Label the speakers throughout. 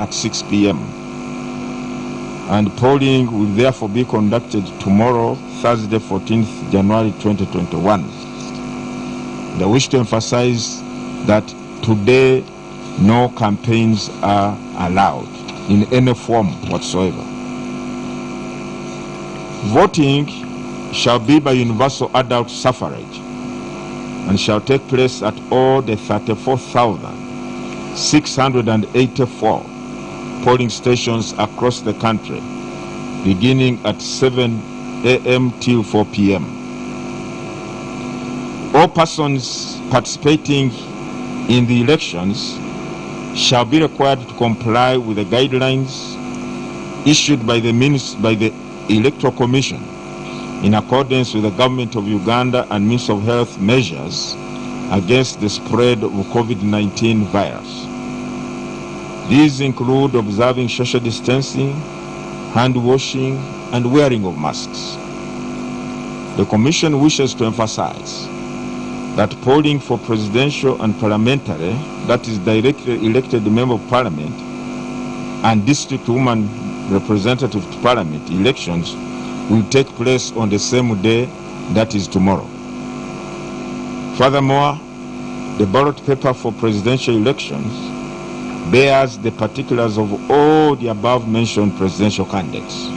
Speaker 1: at 6 p.m. And polling will therefore be conducted tomorrow, Thursday, 14th January 2021. I wish to emphasize that today no campaigns are allowed in any form whatsoever. Voting shall be by universal adult suffrage and shall take place at all the 34,684 polling stations across the country, beginning at 7 a.m. till 4 p.m. All persons participating in the elections shall be required to comply with the guidelines issued by the Electoral Commission in accordance with the Government of Uganda and Ministry of Health measures against the spread of COVID-19 virus. These include observing social distancing, hand washing, and wearing of masks. The Commission wishes to emphasize that polling for presidential and parliamentary, that is directly elected member of parliament, and district woman representative to parliament elections will take place on the same day, that is tomorrow. Furthermore, the ballot paper for presidential elections bears the particulars of all the above-mentioned presidential candidates.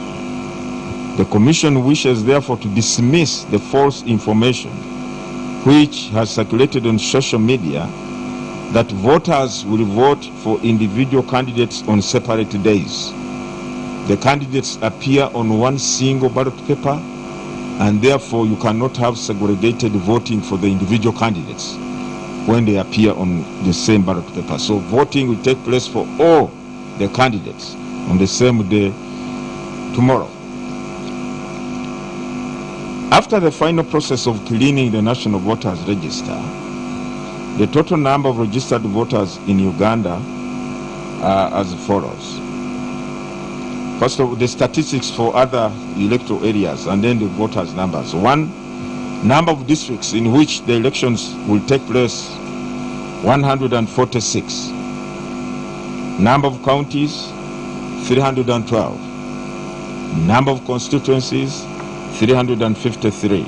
Speaker 1: The Commission wishes therefore to dismiss the false information which has circulated on social media that voters will vote for individual candidates on separate days. The candidates appear on one single ballot paper, and therefore you cannot have segregated voting for the individual candidates when they appear on the same ballot paper. So voting will take place for all the candidates on the same day tomorrow. After the final process of cleaning the National Voters Register, the total number of registered voters in Uganda are as follows. First of all, the statistics for other electoral areas, and then the voters' numbers. 1, number of districts in which the elections will take place, 146. Number of counties, 312. Number of constituencies, 353.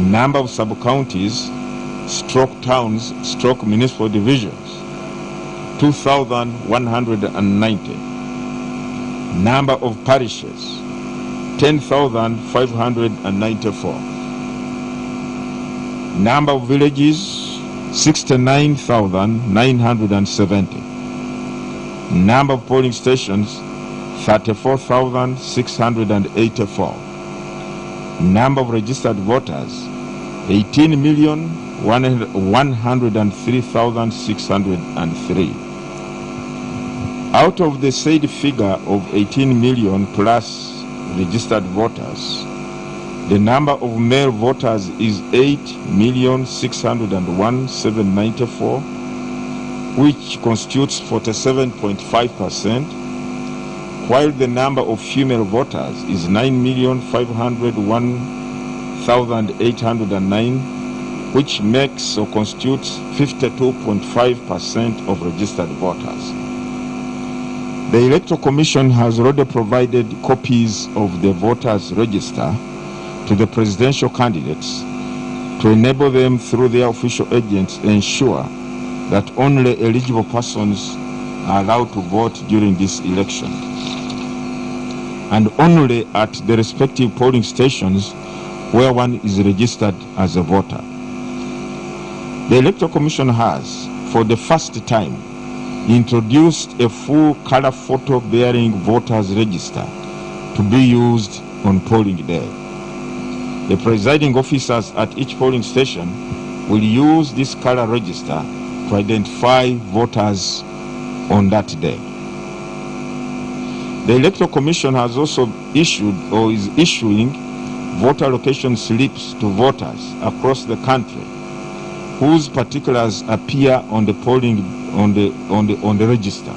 Speaker 1: Number of sub-counties, stroke towns, stroke municipal divisions, 2,190. Number of parishes, 10,594. Number of villages, 69,970. Number of polling stations, 34,684. Number of registered voters, 18,103,603. Out of the said figure of 18 million plus registered voters, the number of male voters is 8,601,794, which constitutes 47.5%, while the number of female voters is 9,501,809, which makes or constitutes 52.5% of registered voters. The Electoral Commission has already provided copies of the voters' register to the presidential candidates to enable them through their official agents ensure that only eligible persons are allowed to vote during this election, and only at the respective polling stations where one is registered as a voter. The Electoral Commission has, for the first time, introduced a full color photo bearing voters register to be used on polling day. The presiding officers at each polling station will use this color register to identify voters on that day. The Electoral Commission has also issued or is issuing voter allocation slips to voters across the country whose particulars appear on the polling on the register.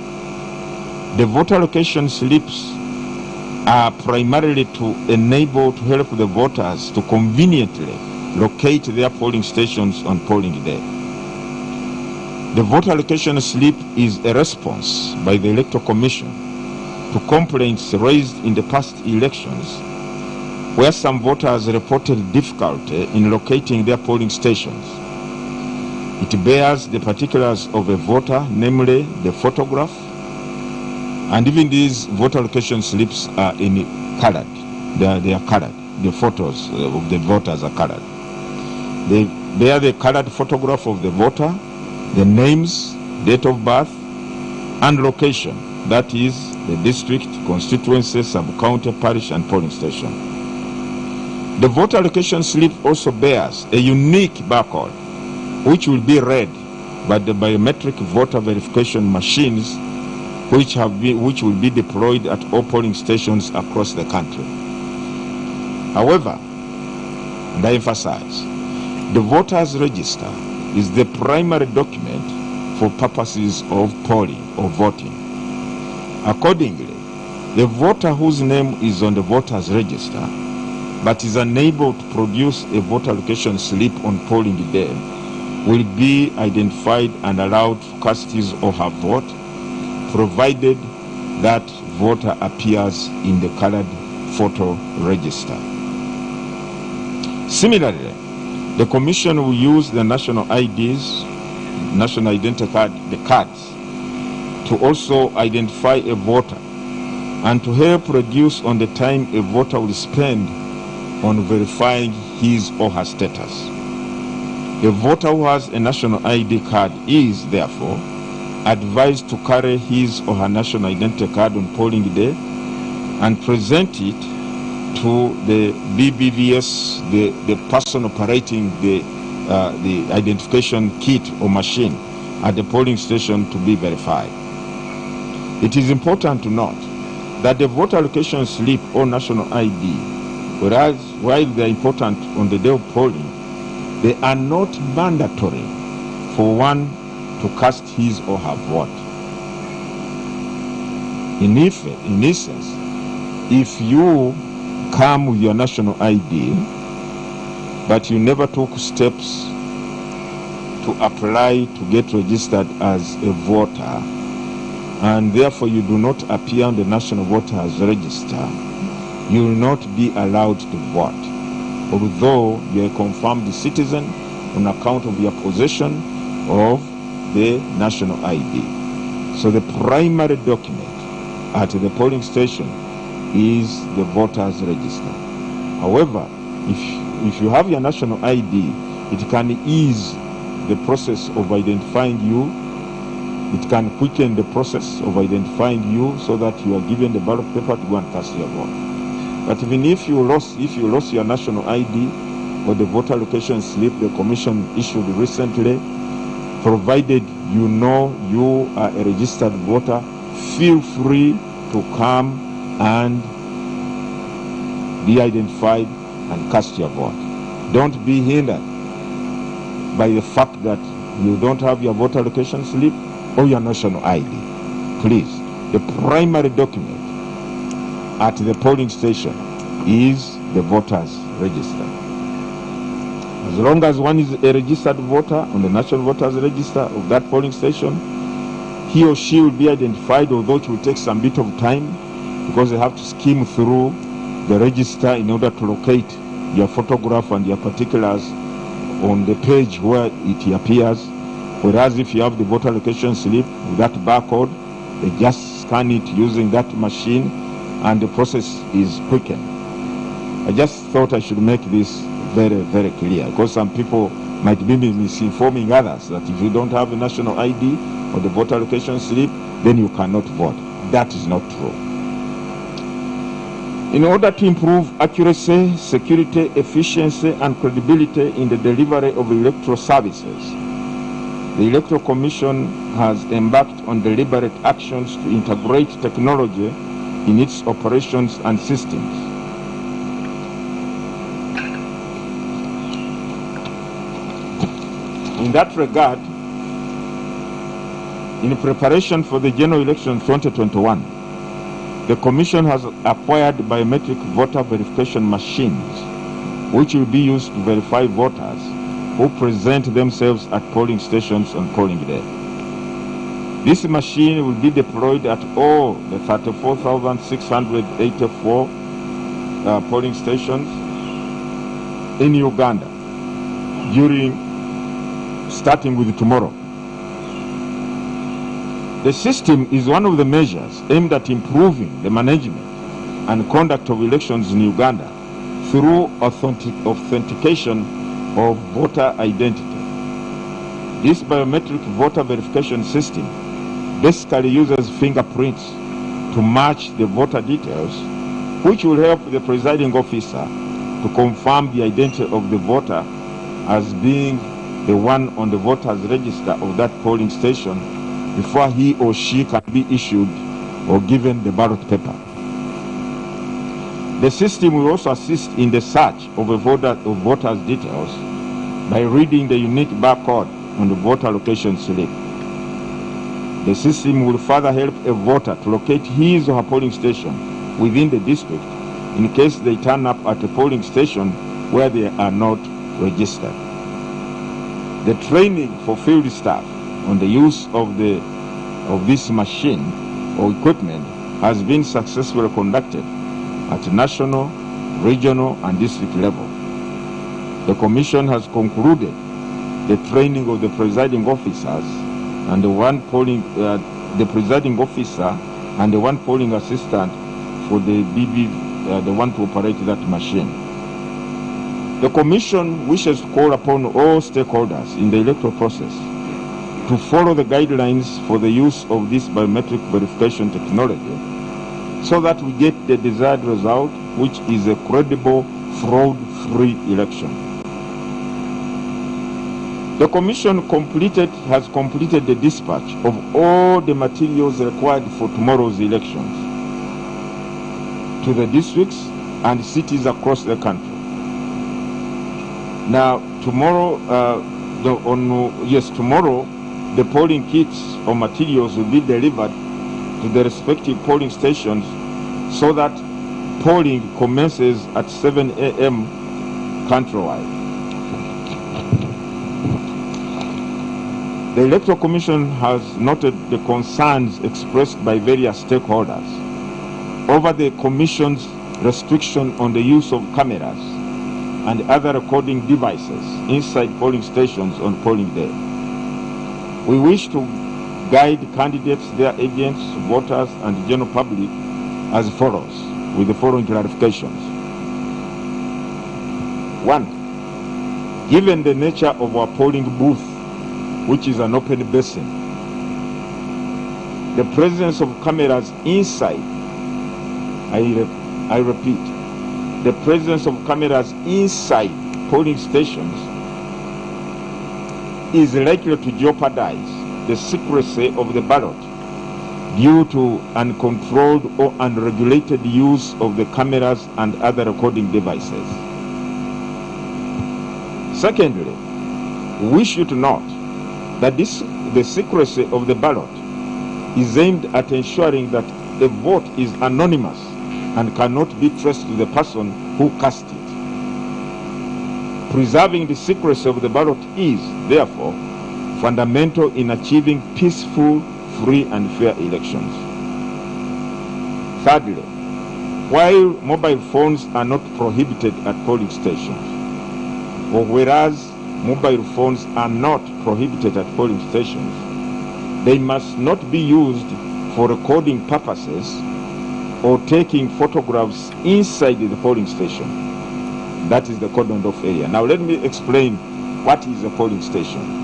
Speaker 1: The voter allocation slips are primarily to help the voters to conveniently locate their polling stations on polling day. The voter allocation slip is a response by the Electoral Commission to complaints raised in the past elections where some voters reported difficulty in locating their polling stations. It bears the particulars of a voter, namely the photograph, and even these voter allocation slips are in colored. They are colored. The photos of the voters are colored. They bear the colored photograph of the voter, the names, date of birth, and location. That is the district, constituency, sub-county, parish, and polling station. The voter allocation slip also bears a unique barcode, which will be read by the biometric voter verification machines, which will be deployed at all polling stations across the country. However, and I emphasize, the voters' register is the primary document for purposes of polling or voting. Accordingly, the voter whose name is on the voters' register but is unable to produce a voter allocation slip on polling day will be identified and allowed to cast his or her vote, provided that voter appears in the colored photo register. Similarly, the Commission will use the national IDs, national identity card, the cards, to also identify a voter and to help reduce on the time a voter will spend on verifying his or her status. A voter who has a national ID card is, therefore, advised to carry his or her national identity card on polling day and present it to the BBVS, the person operating the identification kit or machine at the polling station to be verified. It is important to note that the voter allocation slip or national ID, whereas while they are important on the day of polling, they are not mandatory for one to cast his or her vote. In essence, if you come with your national ID, but you never took steps to apply to get registered as a voter, and therefore you do not appear on the National Voters Register, you will not be allowed to vote, although you are a confirmed citizen on account of your possession of the national ID. So the primary document at the polling station is the voters register. However, if you have your national ID, it can ease the process of identifying you. It can quicken the process of identifying you so that you are given the ballot paper to go and cast your vote. But even if you lost your national ID or the voter allocation slip the Commission issued recently, provided you know you are a registered voter, feel free to come and be identified and cast your vote. Don't be hindered by the fact that you don't have your voter allocation slip or your national ID. Please, the primary document at the polling station is the voters register. As long as one is a registered voter on the National Voters Register of that polling station, he or she will be identified, although it will take some bit of time because they have to skim through the register in order to locate your photograph and your particulars on the page where it appears. Whereas if you have the voter allocation slip with that barcode, they just scan it using that machine and the process is quickened. I just thought I should make this very, very clear, because some people might be misinforming others that if you don't have a national ID or the voter allocation slip, then you cannot vote. That is not true. In order to improve accuracy, security, efficiency, and credibility in the delivery of electoral services, the Electoral Commission has embarked on deliberate actions to integrate technology in its operations and systems. In that regard, in preparation for the general election 2021, the Commission has acquired biometric voter verification machines, which will be used to verify voters who present themselves at polling stations on polling day. This machine will be deployed at all the 34,684 polling stations in Uganda starting with tomorrow. The system is one of the measures aimed at improving the management and conduct of elections in Uganda through authentication of voter identity. This biometric voter verification system basically uses fingerprints to match the voter details, which will help the presiding officer to confirm the identity of the voter as being the one on the voters register of that polling station before he or she can be issued or given the ballot paper. The system will also assist in the search of voters' details by reading the unique barcode on the voter location slip. The system will further help a voter to locate his or her polling station within the district in case they turn up at a polling station where they are not registered. The training for field staff on the use of this machine or equipment has been successfully conducted at national, regional, and district level. The Commission has concluded the training of the presiding officers and the presiding officer and the one polling assistant for the the one to operate that machine. The Commission wishes to call upon all stakeholders in the electoral process to follow the guidelines for the use of this biometric verification technology so that we get the desired result, which is a credible, fraud-free election. The Commission has completed the dispatch of all the materials required for tomorrow's elections to the districts and cities across the country. Now, tomorrow, tomorrow, the polling kits or materials will be delivered to the respective polling stations so that polling commences at 7 a.m. countrywide. The Electoral Commission has noted the concerns expressed by various stakeholders over the Commission's restriction on the use of cameras and other recording devices inside polling stations on polling day. We wish to guide candidates, their agents, voters, and the general public as follows, with the following clarifications. 1. Given the nature of our polling booth, which is an open basin, the presence of cameras inside, I repeat, the presence of cameras inside polling stations is likely to jeopardize the secrecy of the ballot due to uncontrolled or unregulated use of the cameras and other recording devices. Secondly, we wish you to note that the secrecy of the ballot is aimed at ensuring that the vote is anonymous and cannot be traced to the person who cast it. Preserving the secrecy of the ballot is, therefore, fundamental in achieving peaceful, free, and fair elections. Thirdly, while mobile phones are not prohibited at polling stations, or whereas mobile phones are not prohibited at polling stations, they must not be used for recording purposes or taking photographs inside the polling station. That is the cordoned off area. Now let me explain what is a polling station.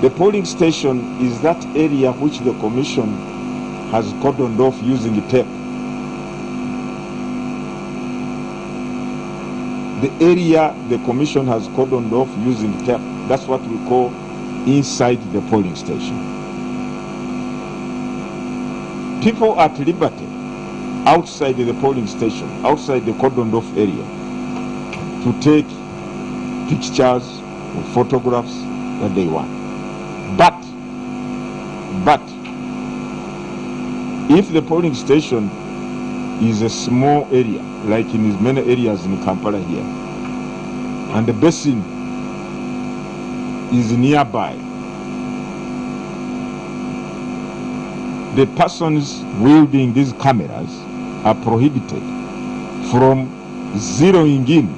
Speaker 1: The polling station is that area which the Commission has cordoned off using tape. The area the Commission has cordoned off using tape, that's what we call inside the polling station. People at liberty outside the polling station, outside the cordoned off area, to take pictures or photographs that they want. But if the polling station is a small area, like in many areas in Kampala here, and the basin is nearby, the persons wielding these cameras are prohibited from zeroing in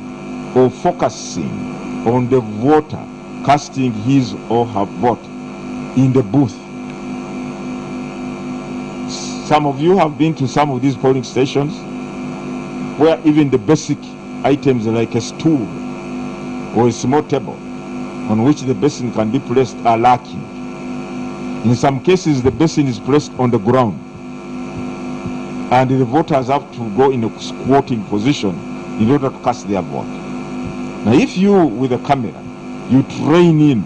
Speaker 1: or focusing on the voter casting his or her vote in the booth. Some of you have been to some of these polling stations where even the basic items like a stool or a small table on which the basin can be placed are lacking. In some cases, the basin is placed on the ground, and the voters have to go in a squatting position in order to cast their vote. Now, if you, with a camera, you train in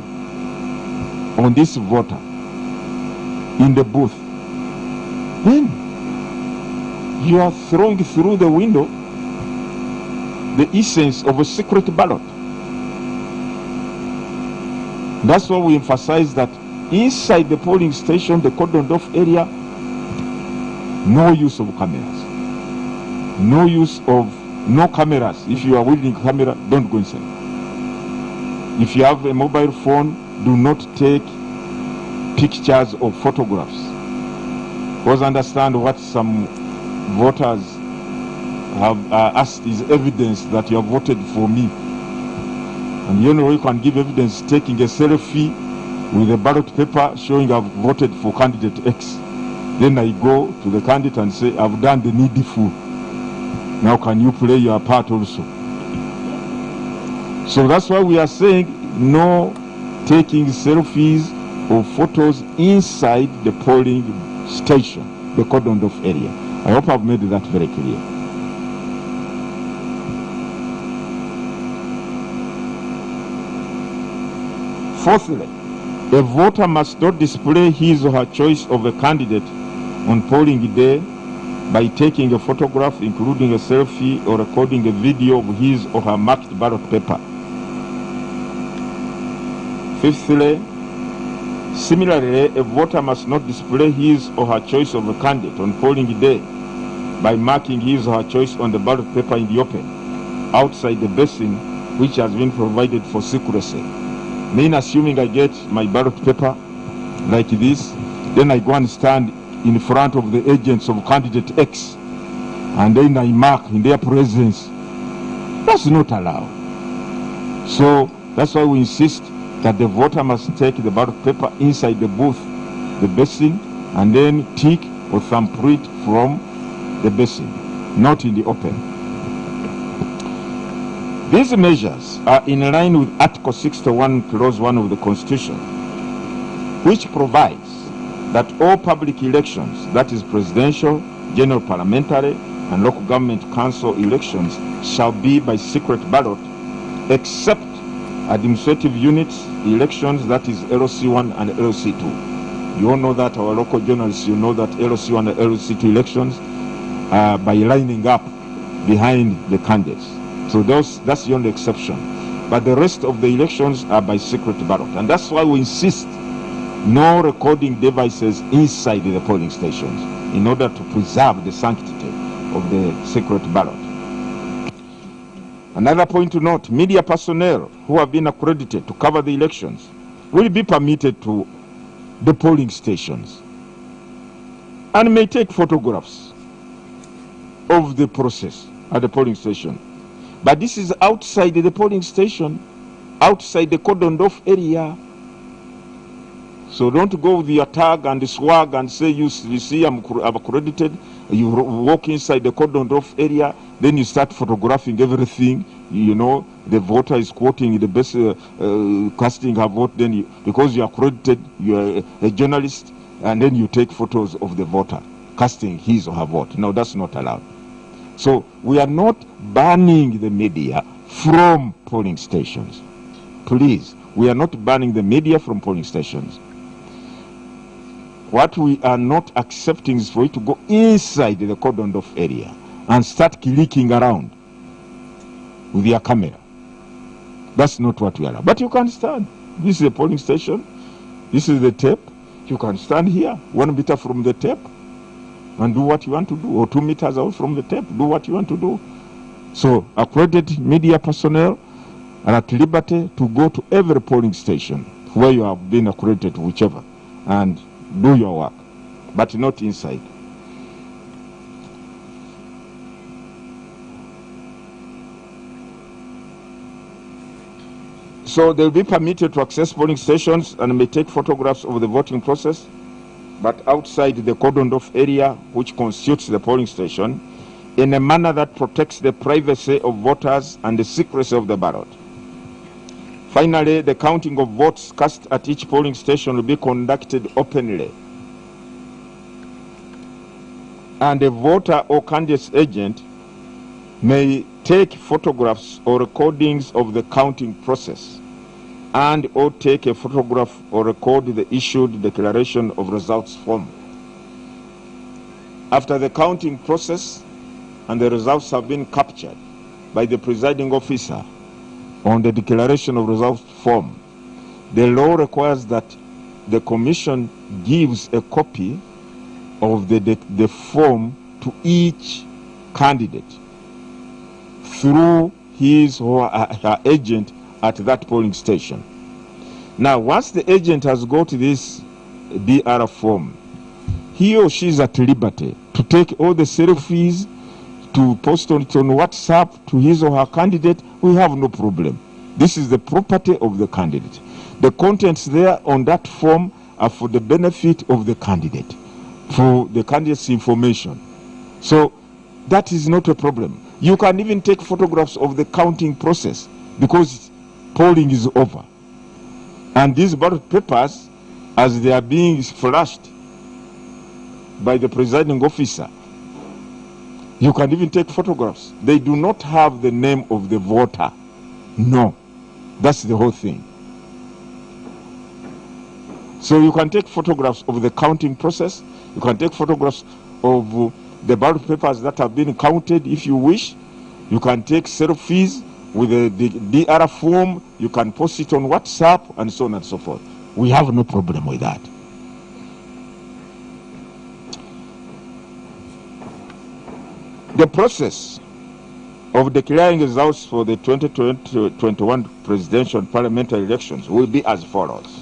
Speaker 1: on this voter in the booth, then you are throwing through the window the essence of a secret ballot. That's why we emphasize that inside the polling station, the cordoned off area, no use of cameras. No cameras. If you are wielding a camera, don't go inside. If you have a mobile phone, do not take pictures or photographs. Because understand what some voters have asked is evidence that you have voted for me. And you know, you can give evidence taking a selfie with a ballot paper showing I've voted for candidate X. Then I go to the candidate and say, I've done the needful. Now can you play your part also? So that's why we are saying no taking selfies or photos inside the polling station, the cordoned off area. I hope I've made that very clear. Fourthly, a voter must not display his or her choice of a candidate on polling day by taking a photograph, including a selfie, or recording a video of his or her marked ballot paper. Fifthly, similarly, a voter must not display his or her choice of a candidate on polling day by marking his or her choice on the ballot paper in the open, outside the basin which has been provided for secrecy. Mean, assuming I get my ballot paper like this, then I go and stand in front of the agents of candidate X, and then I mark in their presence. That's not allowed. So that's why we insist that the voter must take the ballot paper inside the booth, the basin, and then tick or thumbprint from the basin, not in the open. These measures are in line with Article 61, Clause 1 of the Constitution, which provides that all public elections, that is presidential, general parliamentary, and local government council elections, shall be by secret ballot, except administrative units elections, that is LOC1 and LOC2. You all know that, our local journalists, you know that LOC1 and LOC2 elections are by lining up behind the candidates. So that's the only exception. But the rest of the elections are by secret ballot. And that's why we insist no recording devices inside the polling stations in order to preserve the sanctity of the secret ballot. Another point to note, media personnel who have been accredited to cover the elections will be permitted to the polling stations and may take photographs of the process at the polling station. But this is outside the polling station, outside the cordoned off area. So don't go with your tag and the swag and say, you see, I'm accredited. You walk inside the cordoned off area, then you start photographing everything. You know, the voter is quoting the best, casting her vote. Then because you're accredited, you're a journalist, and then you take photos of the voter casting his or her vote. No, that's not allowed. So we are not banning the media from polling stations. Please, we are not banning the media from polling stations. What we are not accepting is for you to go inside the cordoned off area and start clicking around with your camera. That's not what we allow. But you can stand. This is a polling station. This is the tape. You can stand here, 1 meter from the tape, and do what you want to do, or 2 meters out from the tape, do what you want to do. So accredited media personnel are at liberty to go to every polling station where you have been accredited, whichever, and do your work. but not inside. So they'll be permitted to access polling stations and may take photographs of the voting process, but outside the cordoned off area which constitutes the polling station, in a manner that protects the privacy of voters and the secrecy of the ballot. Finally, the counting of votes cast at each polling station will be conducted openly, and a voter or candidate's agent may take photographs or recordings of the counting process and or take a photograph or record the issued declaration of results form. After the counting process and the results have been captured by the presiding officer on the declaration of results form, the law requires that the commission gives a copy of the form to each candidate through his or her agent at that polling station. Now, once the agent has got this DR form, he or she is at liberty to take all the selfies, to post it on WhatsApp to his or her candidate. We have no problem. This is the property of the candidate. The contents there on that form are for the benefit of the candidate, for the candidate's information. So that is not a problem. You can even take photographs of the counting process because polling is over. And these ballot papers, as they are being flashed by the presiding officer, you can even take photographs. They do not have the name of the voter. No, that's the whole thing. So you can take photographs of the counting process. You can take photographs of the ballot papers that have been counted if you wish. You can take selfies with the DR form. You can post it on WhatsApp and so on and so forth. We have no problem with that. The process of declaring results for the 2021 presidential and parliamentary elections will be as follows.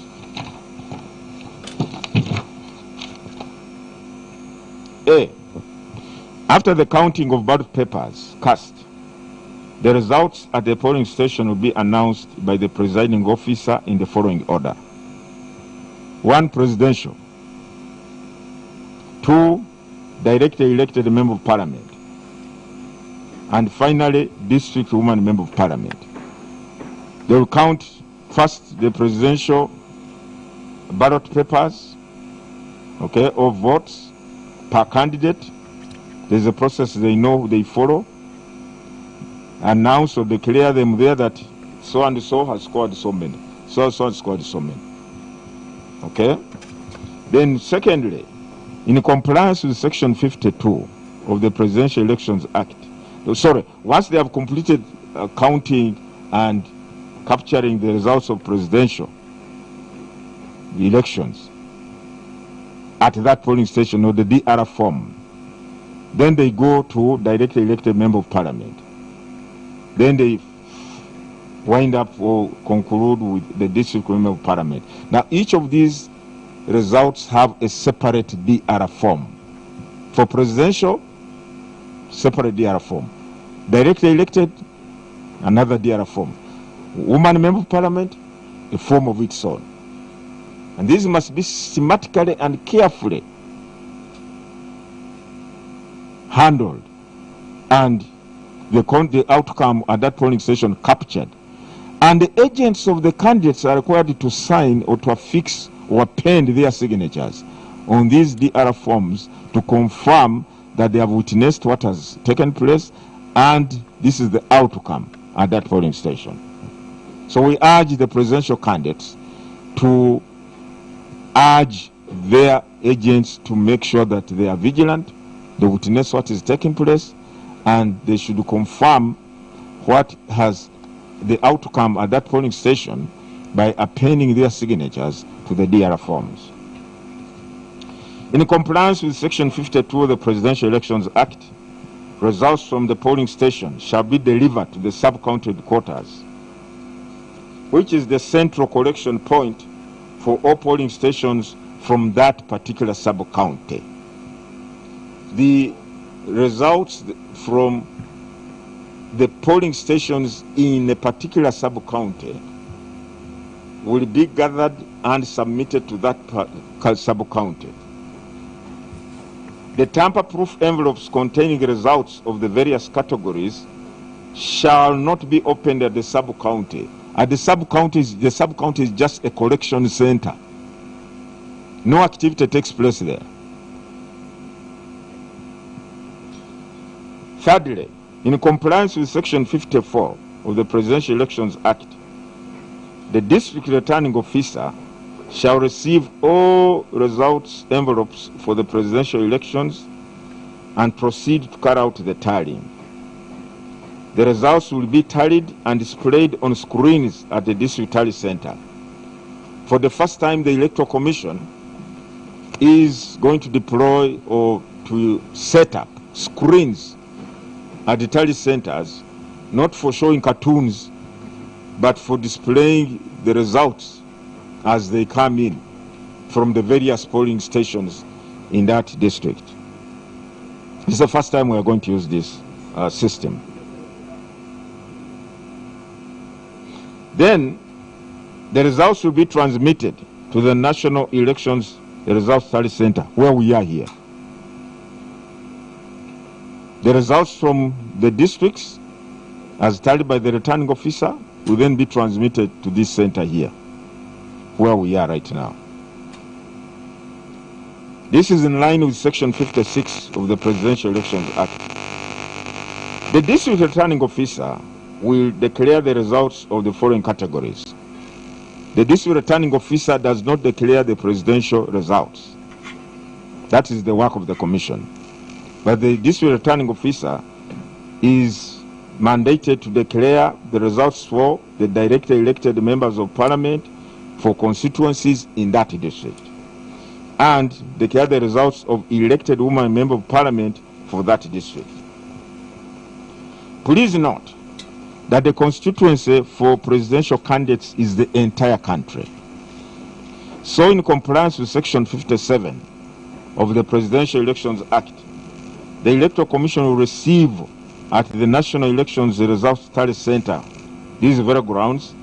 Speaker 1: A. After the counting of ballot papers cast, the results at the polling station will be announced by the presiding officer in the following order. 1. Presidential. 2. Directly elected member of parliament. And finally, district woman member of parliament. They will count first the presidential ballot papers, okay, of votes per candidate. There's a process they know they follow. Announce or declare them there that so and so has scored so many. So and so has scored so many. Okay? Then secondly, in compliance with Section 52 of the Presidential Elections Act, once they have completed counting and capturing the results of presidential elections at that polling station or the DR form, then they go to directly elected member of parliament. Then they wind up or conclude with the district member of parliament. Now, each of these results have a separate DR form. For presidential, separate DR form. Directly elected, another DR form. Woman member of parliament, a form of its own. And these must be systematically and carefully handled, and the outcome at that polling station captured. And the agents of the candidates are required to sign or to affix or append their signatures on these DR forms to confirm that they have witnessed what has taken place, and this is the outcome at that polling station. So we urge the presidential candidates to urge their agents to make sure that they are vigilant, they witness what is taking place, and they should confirm what has the outcome at that polling station by appending their signatures to the DR forms. In compliance with Section 52 of the Presidential Elections Act, results from the polling station shall be delivered to the sub-county headquarters, which is the central collection point for all polling stations from that particular sub-county. The results from the polling stations in a particular sub-county will be gathered and submitted to that sub-county. The tamper-proof envelopes containing the results of the various categories shall not be opened at the sub-county. At the sub-county is just a collection center. No activity takes place there. Thirdly, in compliance with Section 54 of the Presidential Elections Act, the district returning officer shall receive all results envelopes for the presidential elections and proceed to carry out the tallying. The results will be tallied and displayed on screens at the district tally center. For the first time, the Electoral Commission is going to deploy or to set up screens at the tally centers, not for showing cartoons, but for displaying the results as they come in from the various polling stations in that district. This is the first time we are going to use this system. Then the results will be transmitted to the National Elections Results Tally Center, where we are here. The results from the districts, as tallied by the returning officer, will then be transmitted to this center here, where we are right now. This is in line with Section 56 of the Presidential Elections Act. The district returning officer will declare the results of the following categories. The district returning officer does not declare the presidential results. That is the work of the commission. But the district returning officer is mandated to declare the results for the directly elected members of parliament for constituencies in that district, and declare the results of elected women member of parliament for that district. Please note that the constituency for presidential candidates is the entire country. So in compliance with Section 57 of the Presidential Elections Act, the Electoral Commission will receive at the National Elections Results Tally Center, these very grounds,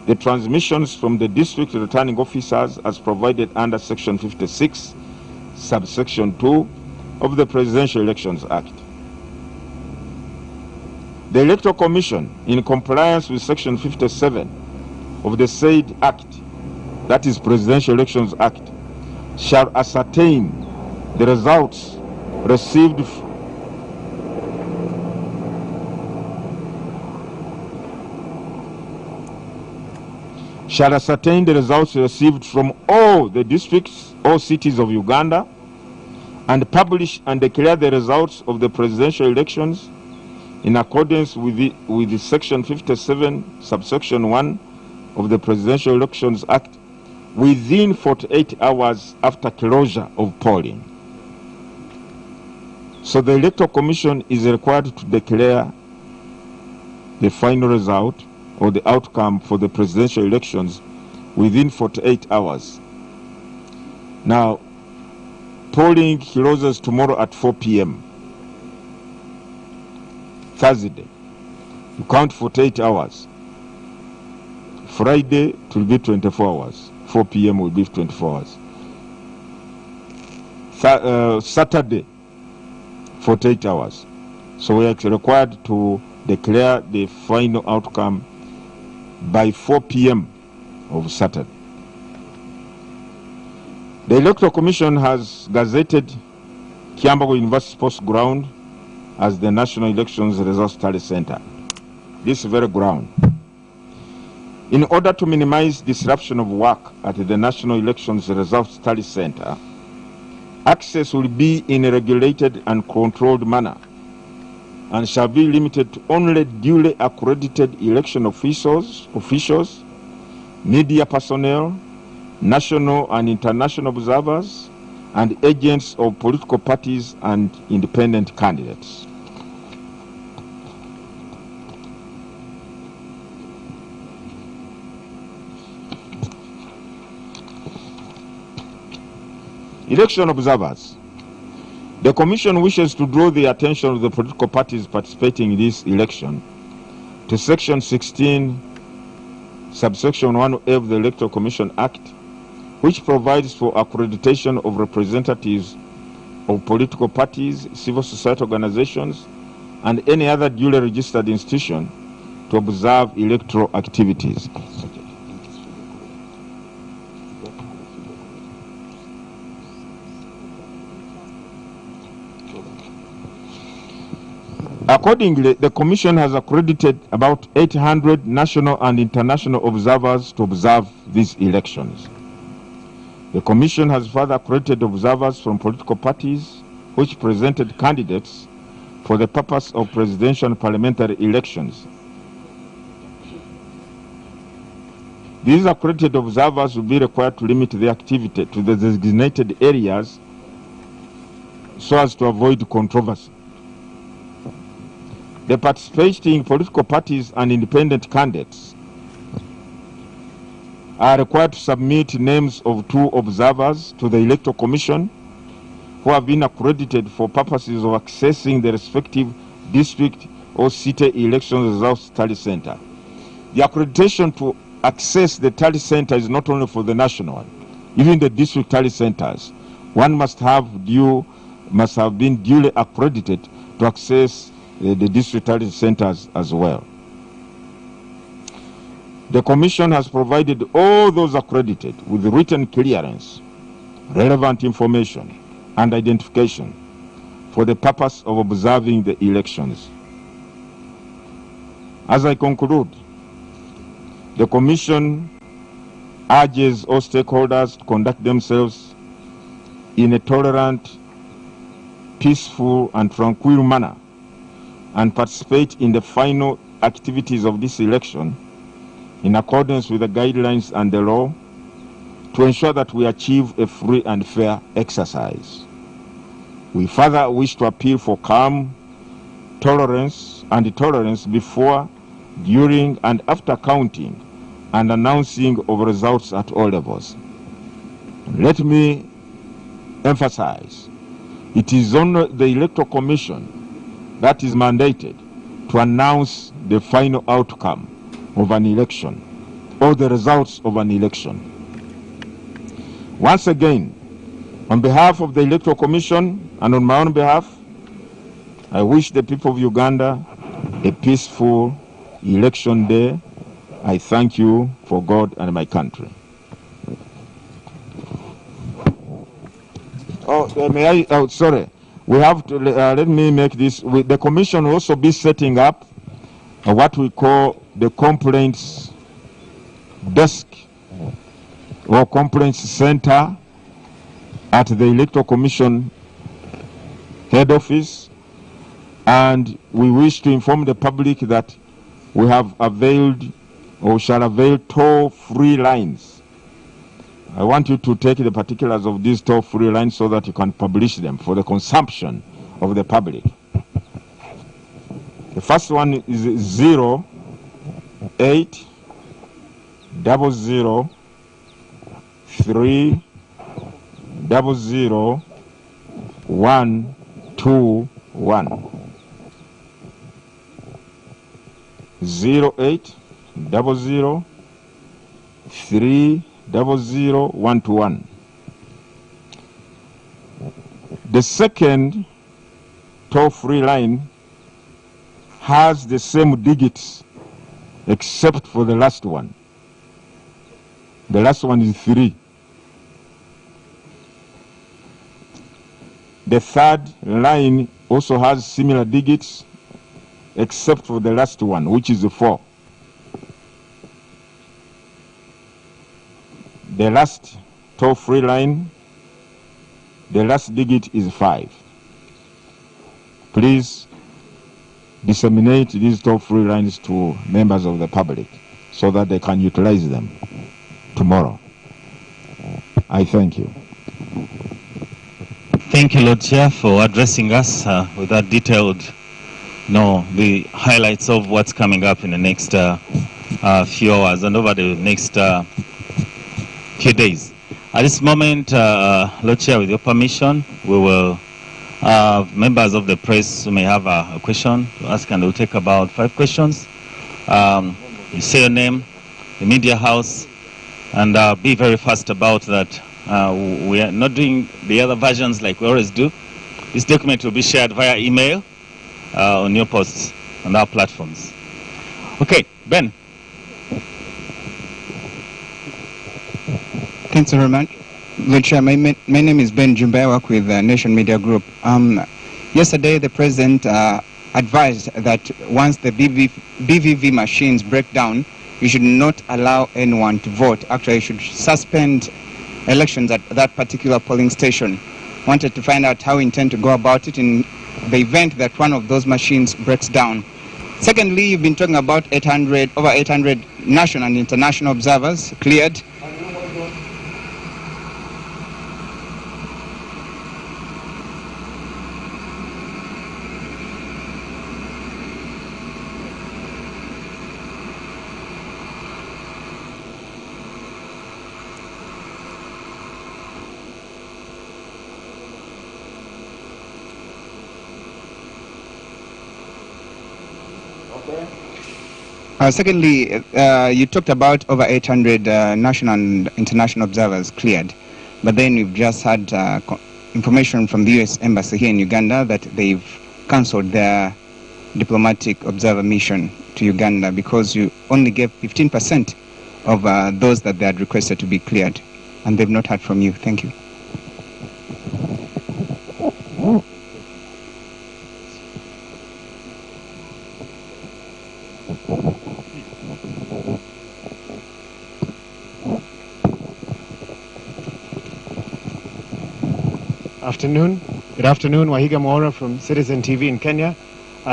Speaker 1: the transmissions from the district returning officers as provided under Section 56, subsection 2 of the Presidential Elections Act. The Electoral Commission, in compliance with Section 57 of the said Act, that is Presidential Elections Act, shall ascertain the results received from all the districts or cities of Uganda, and publish and declare the results of the presidential elections in accordance with the Section 57, subsection 1 of the Presidential Elections Act within 48 hours after closure of polling. So the Electoral Commission is required to declare the final result or the outcome for the presidential elections within 48 hours. Now, polling closes tomorrow at 4 p.m. Thursday. You count 48 hours. Friday, it will be 24 hours. 4 p.m. will be 24 hours. Saturday, 48 hours. So we are required to declare the final outcome by 4 p.m. of Saturday. The Electoral Commission has gazetted Kiambago University Sports Ground as the National Elections Results Tally Center. This very ground. In order to minimize disruption of work at the National Elections Results Tally Center, access will be in a regulated and controlled manner and shall be limited to only duly accredited election officials, media personnel, national and international observers, and agents of political parties and independent candidates. Election observers. The Commission wishes to draw the attention of the political parties participating in this election to Section 16, Subsection 1A of the Electoral Commission Act, which provides for accreditation of representatives of political parties, civil society organizations, and any other duly registered institution to observe electoral activities. Accordingly, the Commission has accredited about 800 national and international observers to observe these elections. The Commission has further accredited observers from political parties which presented candidates for the purpose of presidential and parliamentary elections. These accredited observers will be required to limit their activity to the designated areas so as to avoid controversy. The participating political parties and independent candidates are required to submit names of 2 observers to the Electoral Commission who have been accredited for purposes of accessing the respective district or city election results tally center. The accreditation to access the tally center is not only for the national one, even the district tally centers. One must have been duly accredited to access the district tally centers as well. The Commission has provided all those accredited with written clearance, relevant information, and identification for the purpose of observing the elections. As I conclude, the Commission urges all stakeholders to conduct themselves in a tolerant, peaceful, and tranquil manner and participate in the final activities of this election in accordance with the guidelines and the law to ensure that we achieve a free and fair exercise. We further wish to appeal for calm, tolerance before, during, and after counting and announcing of results at all levels. Let me emphasize, it is only the Electoral Commission that is mandated to announce the final outcome of an election or the results of an election. Once again, on behalf of the Electoral Commission and on my own behalf, I wish the people of Uganda a peaceful election day. I thank you for God and my country. Sorry. We have to, let me make this, the Commission will also be setting up what we call the complaints desk or complaints center at the Electoral Commission head office, and we wish to inform the public that we have availed or shall avail toll-free lines. I want you to take the particulars of these toll-free lines so that you can publish them for the consumption of the public. The first one is 0800-121. 0800-300-121. The second toll-free line has the same digits except for the last one. The last one is 3. The third line also has similar digits except for the last one, which is 4. The last toll-free line, the last digit is 5. Please disseminate these toll-free lines to members of the public so that they can utilize them tomorrow. I thank you.
Speaker 2: Thank you, Lord Chair, for addressing us with that detailed, the highlights of what's coming up in the next few hours and over the next few days. At this moment, Lord Chair, with your permission, we will, members of the press who may have a question to ask, and we'll take about 5 questions. You say your name, the media house, and be very fast about that. We are not doing the other versions like we always do. This document will be shared via email on your posts on our platforms. Okay, Ben.
Speaker 3: Thanks very much. Lord Chair, my name is Ben Jumbe. I work with Nation Media Group. Yesterday, the President advised that once the BVV machines break down, you should not allow anyone to vote. Actually, you should suspend elections at that particular polling station. Wanted to find out how you intend to go about it in the event that one of those machines breaks down. Secondly, you've been talking about over 800 national and international observers cleared. Secondly, you talked about over 800 national and international observers cleared, but then you've just had information from the U.S. Embassy here in Uganda that they've cancelled their diplomatic observer mission to Uganda because you only gave 15% of those that they had requested to be cleared, and they've not heard from you. Thank you.
Speaker 4: Good afternoon, Wahiga Mwora from Citizen TV in Kenya.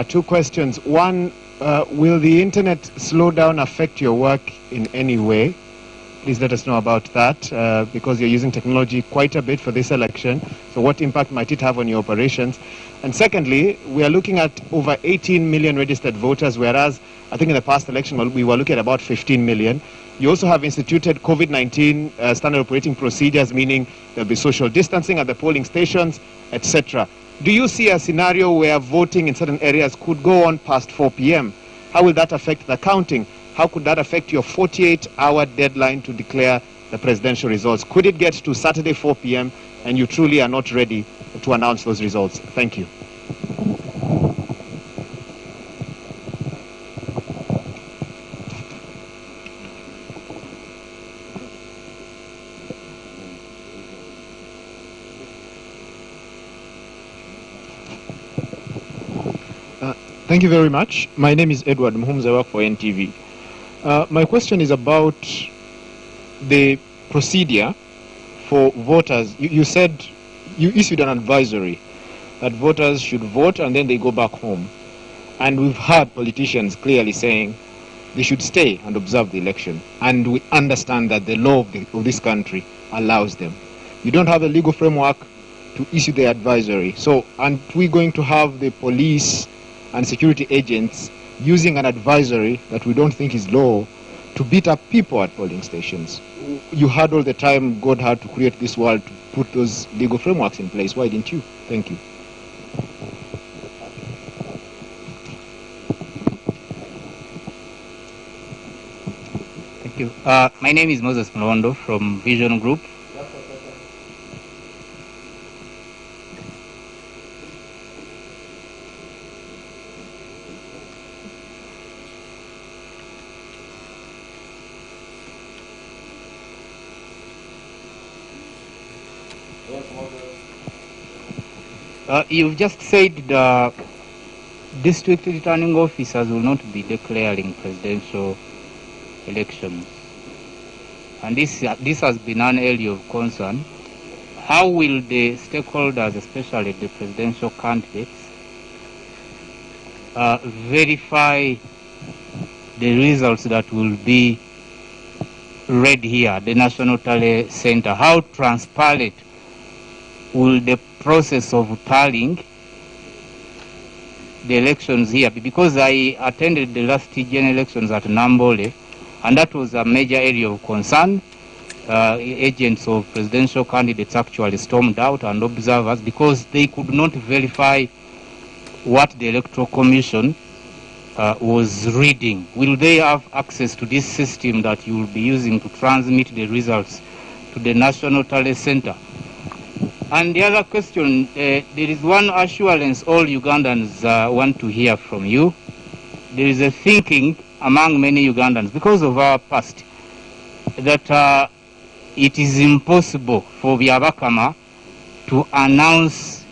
Speaker 4: 2 questions. One, will the internet slowdown affect your work in any way? Please let us know about that, because you're using technology quite a bit for this election. So what impact might it have on your operations? And secondly, we are looking at over 18 million registered voters, whereas I think in the past election we were looking at about 15 million. You also have instituted COVID-19 standard operating procedures, meaning there'll be social distancing at the polling stations, etc. Do you see a scenario where voting in certain areas could go on past 4 p.m.? How will that affect the counting? How could that affect your 48-hour deadline to declare the presidential results? Could it get to Saturday 4 p.m. and you truly are not ready to announce those results? Thank you.
Speaker 5: Thank you very much. My name is Edward Mhumza. I work for NTV. My question is about the procedure for voters. You said you issued an advisory that voters should vote and then they go back home. And we've heard politicians clearly saying they should stay and observe the election. And we understand that the law of this country allows them. You don't have a legal framework to issue the advisory. So aren't we going to have the police and security agents using an advisory that we don't think is law to beat up people at polling stations? You had all the time God had to create this world to put those legal frameworks in place. Why didn't you? Thank you.
Speaker 3: Thank you. My name is Moses Mlondo from Vision Group. You've just said the district returning officers will not be declaring presidential elections. And this has been an area of concern. How will the stakeholders, especially the presidential candidates, verify the results that will be read here, the National Tally Center? How transparent will the process of tallying the elections here be? Because I attended the last general elections at Nambole, and that was a major area of concern.
Speaker 6: agents of presidential candidates actually stormed out, and observers, because they could not verify what the Electoral Commission was reading. Will they have access to this system that you will be using to transmit the results to the National Tally Center? And the other question, there is one assurance all Ugandans want to hear from you. There is a thinking among many Ugandans, because of our past, that it is impossible for Byabakama to announce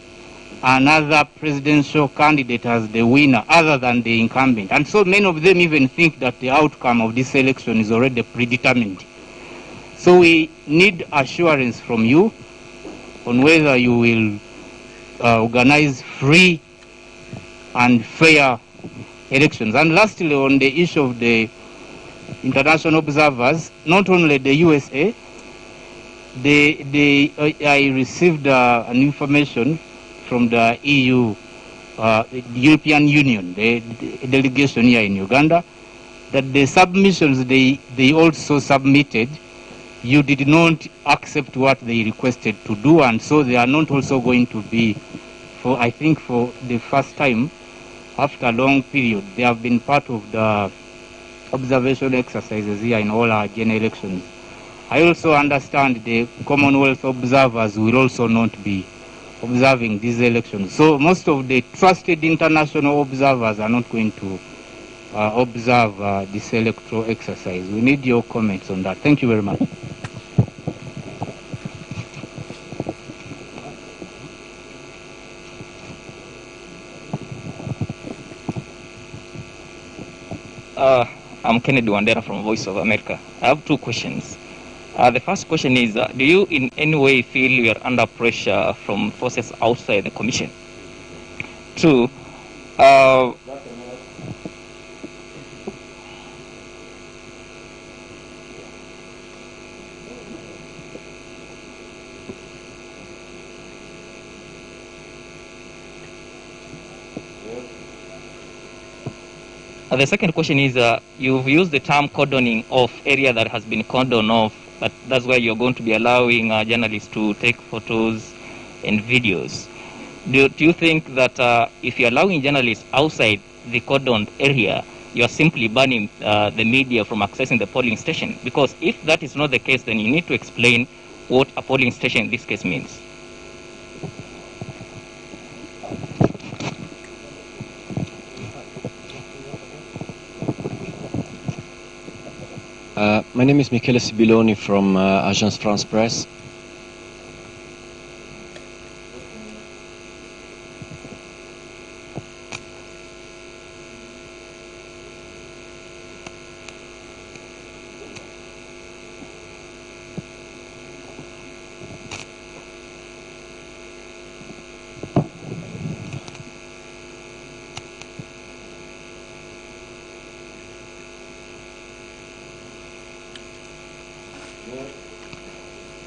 Speaker 6: another presidential candidate as the winner other than the incumbent. And so many of them even think that the outcome of this election is already predetermined. So we need assurance from you on whether you will organize free and fair elections. And lastly, on the issue of the international observers, not only the USA, I received an information from the EU, the European Union, the delegation here in Uganda, that the submissions they also submitted, you did not accept what they requested to do, and so they are not also going to be, for I think for the first time after a long period, they have been part of the observation exercises here in all our general elections. I also understand the Commonwealth observers will also not be observing these elections. So most of the trusted international observers are not going to observe this electoral exercise. We need your comments on that. Thank you very much.
Speaker 7: I'm Kennedy Wandera from Voice of America. I have two questions. The first question is, do you in any way feel you are under pressure from forces outside the Commission? Two, the second question is, you've used the term cordoning off area that has been cordoned off, but that's where you're going to be allowing journalists to take photos and videos. Do you think that if you're allowing journalists outside the cordoned area, you're simply banning the media from accessing the polling station? Because if that is not the case, then you need to explain what a polling station in this case means.
Speaker 8: My name is Michele Sibiloni from Agence France Presse.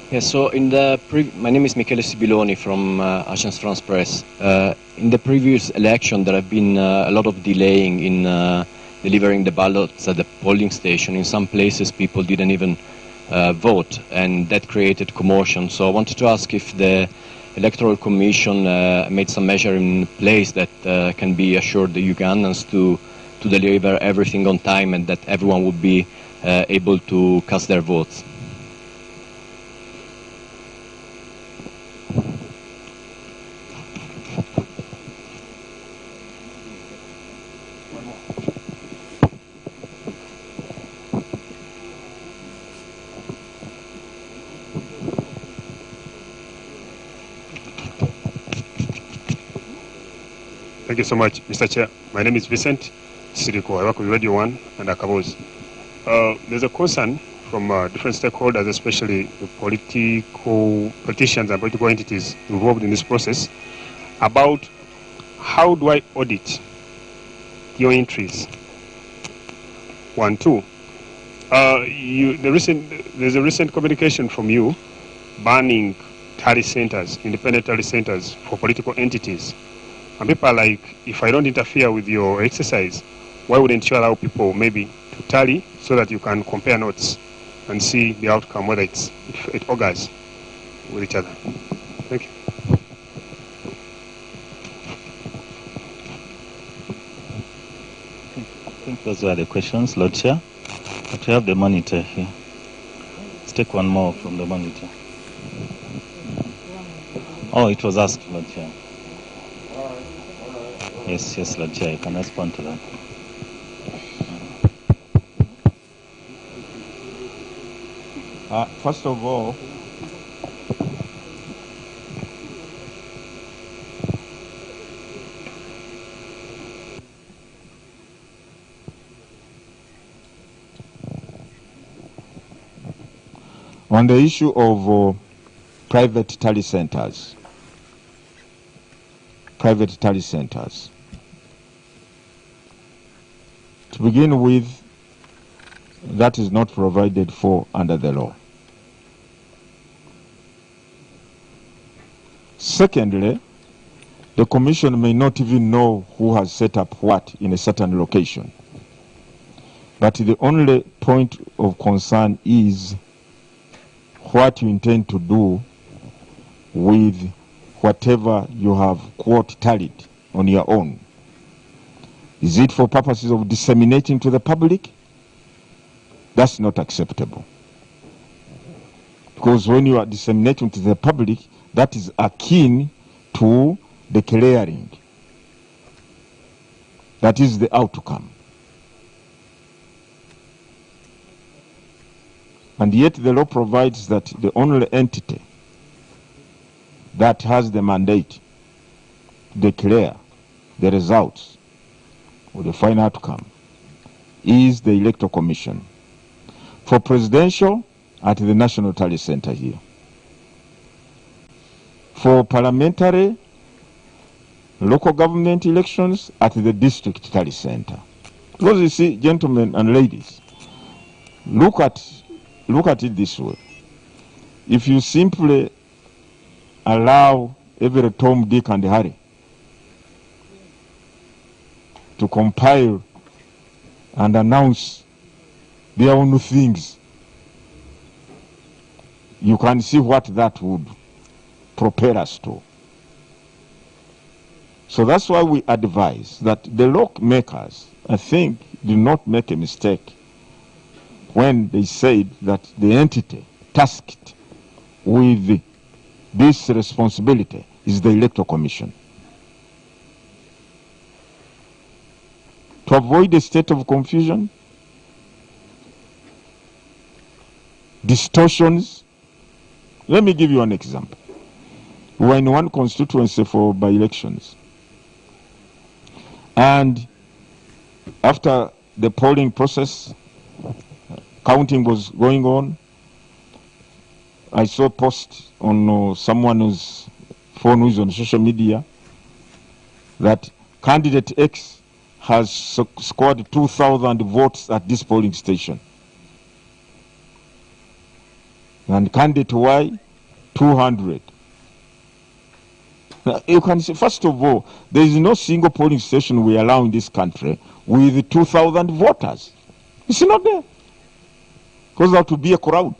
Speaker 8: Yes, so my name is Michele Sibiloni from Agence France Presse. In the previous election, there have been a lot of delaying in delivering the ballots at the polling station. In some places, people didn't even vote, and that created commotion. So I wanted to ask if the Electoral Commission made some measure in place that can be assured the Ugandans to deliver everything on time and that everyone would be able to cast their votes.
Speaker 9: Thank you so much, Mr. Chair. My name is Vincent Siriko. I work with Radio 1 and Akaboz. There's a concern from different stakeholders, especially the politicians and political entities involved in this process, about how do I audit your entries? 1, 2. There's a recent communication from you banning tally centers, independent tally centers for political entities. And people are like, if I don't interfere with your exercise, why wouldn't you allow people maybe to tally so that you can compare notes? and see the outcome, whether it augurs with each other. Thank you.
Speaker 2: I think those were the questions, Lord Chair. But we have the monitor here. Let's take one more from the monitor. Oh, it was asked, Lord Chair. Yes, Lord Chair, you can respond to that.
Speaker 1: First of all, on the issue of private tally centers, to begin with, that is not provided for under the law. Secondly, the Commission may not even know who has set up what in a certain location. But the only point of concern is what you intend to do with whatever you have, quote, tallied on your own. Is it for purposes of disseminating to the public? That's not acceptable. Because when you are disseminating to the public, that is akin to declaring. That is the outcome. And yet the law provides that the only entity that has the mandate to declare the results or the final outcome is the Electoral Commission. For presidential, at the National Tally Center here. For parliamentary, local government elections, at the District Tally Center. Because you see, gentlemen and ladies, look at it this way. If you simply allow every Tom, Dick, and Harry to compile and announce their own things, you can see what that would propel us to. So that's why we advise that the lawmakers, I think, did not make a mistake when they said that the entity tasked with this responsibility is the Electoral Commission. To avoid a state of confusion, distortions. Let me give you an example. We were in one constituency for by-elections. And after the polling process, counting was going on, I saw a post on someone's phone who is on social media that candidate X has scored 2,000 votes at this polling station. And candidate Y, 200. Now, you can see, first of all, there is no single polling station we allow in this country with 2,000 voters. It's not there. Because there to be a crowd.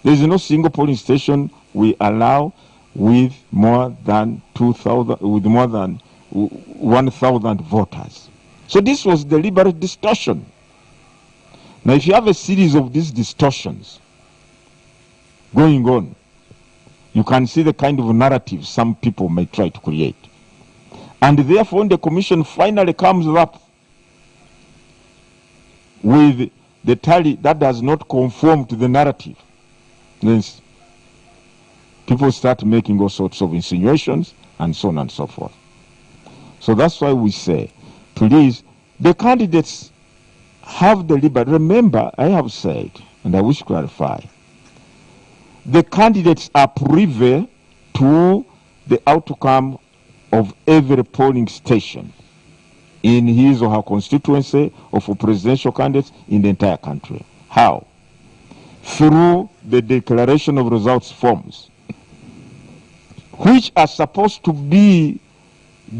Speaker 1: There is no single polling station we allow with more than 2,000, with more than 1,000 voters. So this was deliberate distortion. Now, if you have a series of these distortions going on, you can see the kind of narrative some people may try to create. And therefore, when the commission finally comes up with the tally that does not conform to the narrative, then people start making all sorts of insinuations and so on and so forth. So that's why we say, please, the candidates have the liberty. Remember, I have said, and I wish to clarify, the candidates are privy to the outcome of every polling station in his or her constituency or for presidential candidates in the entire country. How? Through the declaration of results forms, which are supposed to be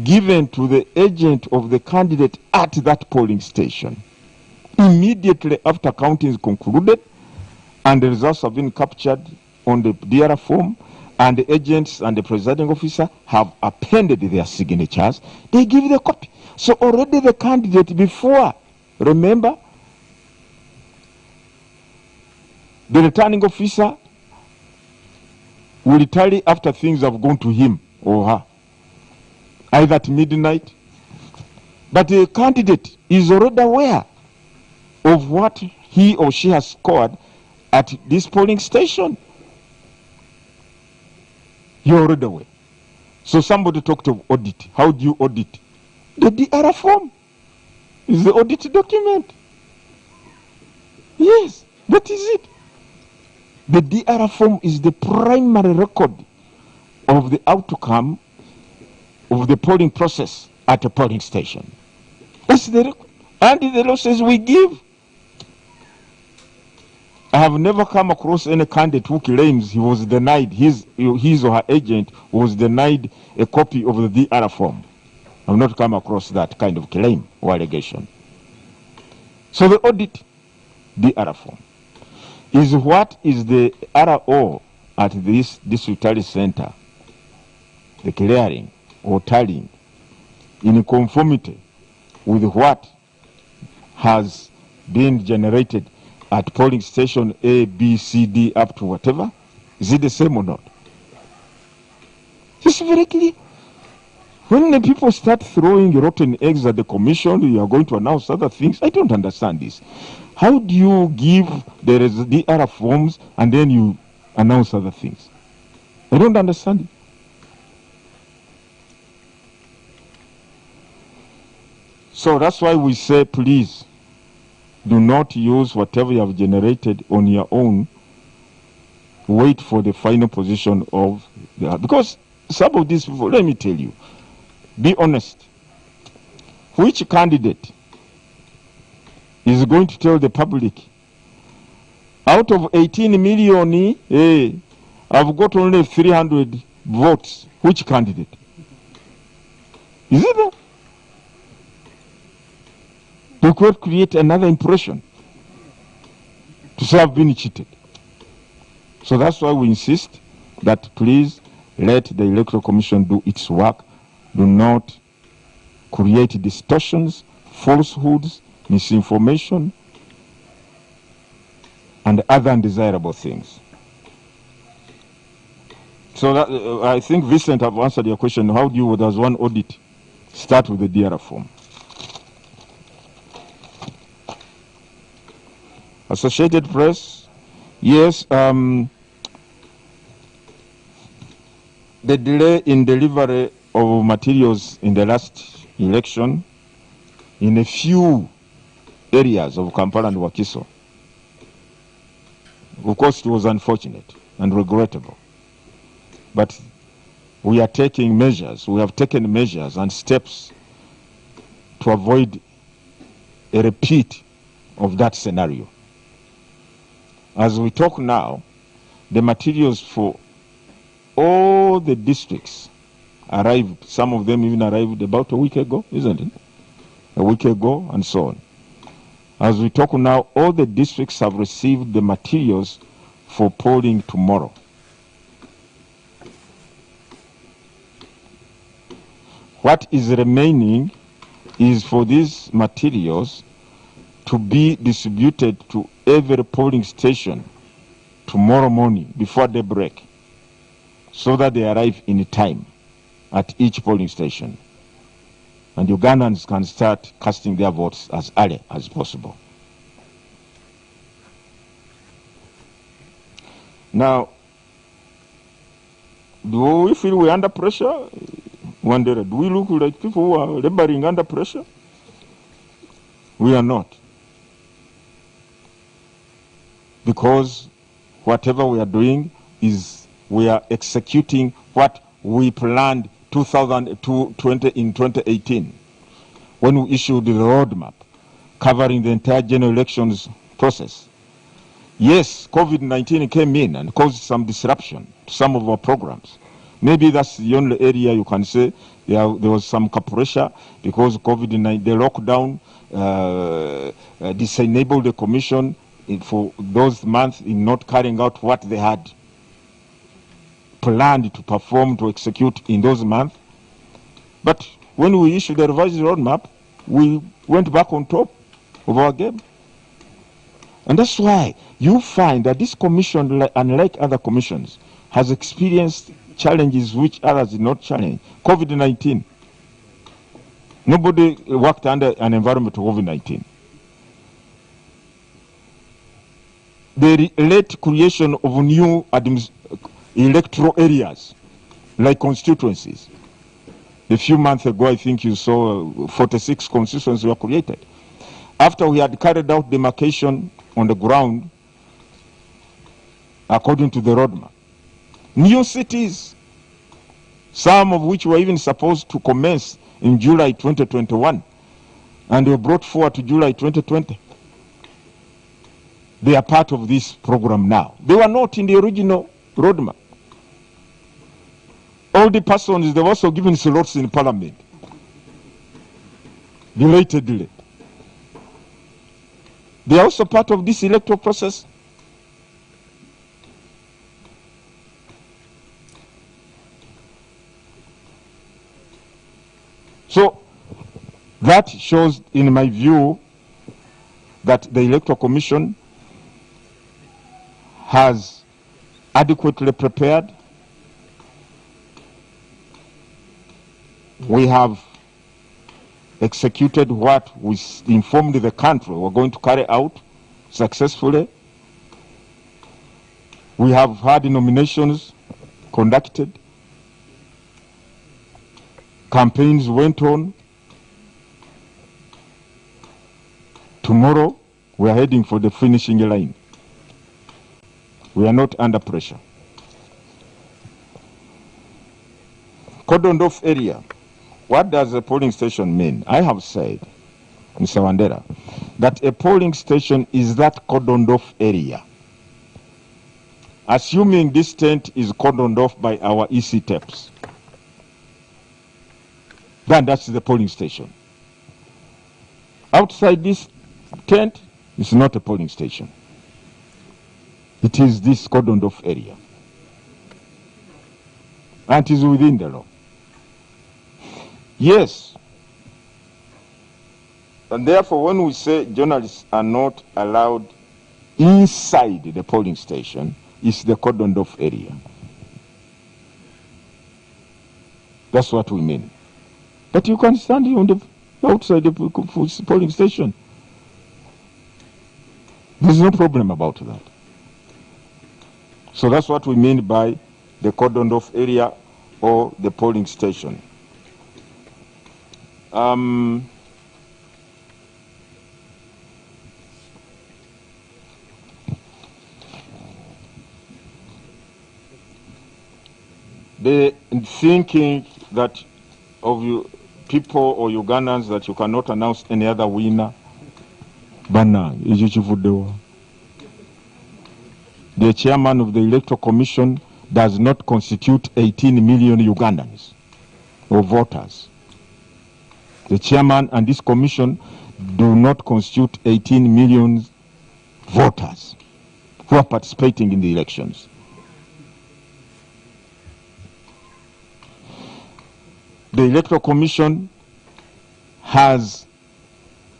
Speaker 1: given to the agent of the candidate at that polling station. immediately after counting is concluded and the results have been captured on the DRA form, and the agents and the presiding officer have appended their signatures, they give the copy. So already the candidate before, remember, the returning officer will tally after things have gone to him or her, either at midnight. But the candidate is already aware of what he or she has scored at this polling station. You're already aware. So somebody talked of audit. How do you audit? The DRA form is the audit document. Yes, that is it. The DRA form is the primary record of the outcome of the polling process at a polling station. That's the record. And the law says we give. I have never come across any candidate who claims he was denied, his or her agent was denied a copy of the DRA form. I have not come across that kind of claim or allegation. So the audit DRA form is what is the RO at this district tally center, the clearing or tallying in conformity with what has been generated at polling station A, B, C, D, up to whatever? Is it the same or not? It's very clear. When the people start throwing rotten eggs at the commission, you are going to announce other things. I don't understand this. How do you give the DRA forms and then you announce other things? I don't understand it. So that's why we say, please, do not use whatever you have generated on your own. Wait for the final position of the... Because some of these people, let me tell you, be honest. Which candidate is going to tell the public, out of 18 million, I've got only 300 votes? Which candidate? Is it that? We could create another impression to say I've been cheated. So that's why we insist that please let the Electoral Commission do its work. Do not create distortions, falsehoods, misinformation, and other undesirable things. So that, I think Vincent have answered your question. How do you, does one audit start with the DRA form? Associated Press, yes, the delay in delivery of materials in the last election in a few areas of Kampala and Wakiso, of course, it was unfortunate and regrettable. But we are taking measures, we have taken measures and steps to avoid a repeat of that scenario. As we talk now, the materials for all the districts arrived. Some of them even arrived about a week ago, isn't it? A week ago, and so on. As we talk now, all the districts have received the materials for polling tomorrow. What is remaining is for these materials to be distributed to every polling station tomorrow morning before daybreak, so that they arrive in time at each polling station. And Ugandans can start casting their votes as early as possible. Now, do we feel we're under pressure? Wonder, do we look like people who are laboring under pressure? We are not. Because whatever we are doing is we are executing what we planned 2020 in 2018 when we issued the roadmap covering the entire general elections process. Yes, COVID-19 came in and caused some disruption to some of our programs, Maybe that's the only area you can say there was some pressure because COVID-19, the lockdown disabled the commission for those months in not carrying out what they had planned to perform, to execute in those months. But when we issued the revised roadmap, we went back on top of our game. And that's why you find that this commission, unlike other commissions, has experienced challenges which others did not challenge. COVID-19. Nobody worked under an environment of COVID-19. The late creation of new electoral areas, like constituencies. A few months ago, I think you saw 46 constituencies were created. After we had carried out demarcation on the ground, according to the roadmap, new cities, some of which were even supposed to commence in July 2021, and were brought forward to July 2020. They are part of this program now. They were not in the original roadmap. All the persons, they were also given slots in parliament. Belatedly. They are also part of this electoral process. So that shows, in my view, that the Electoral Commission has adequately prepared. We have executed what we informed the country we're going to carry out successfully. We have had nominations conducted. Campaigns went on. Tomorrow, we are heading for the finishing line. We are not under pressure. Cordoned off area. What does a polling station mean? I have said, Mr. Wandera, that a polling station is that cordoned off area. Assuming this tent is cordoned off by our EC tapes, then that's the polling station. Outside this tent, it's not a polling station. It is this cordoned off area. And it is within the law. Yes. And therefore, when we say journalists are not allowed inside the polling station, it's the cordoned off area. That's what we mean. But you can stand on the outside the polling station. There's no problem about that. So that's what we mean by the cordoned off area or the polling station. The thinking that of you people or Ugandans that you cannot announce any other winner, bana, the chairman of the Electoral Commission does not constitute 18 million Ugandans or voters. The chairman and this commission do not constitute 18 million voters who are participating in the elections. The Electoral Commission has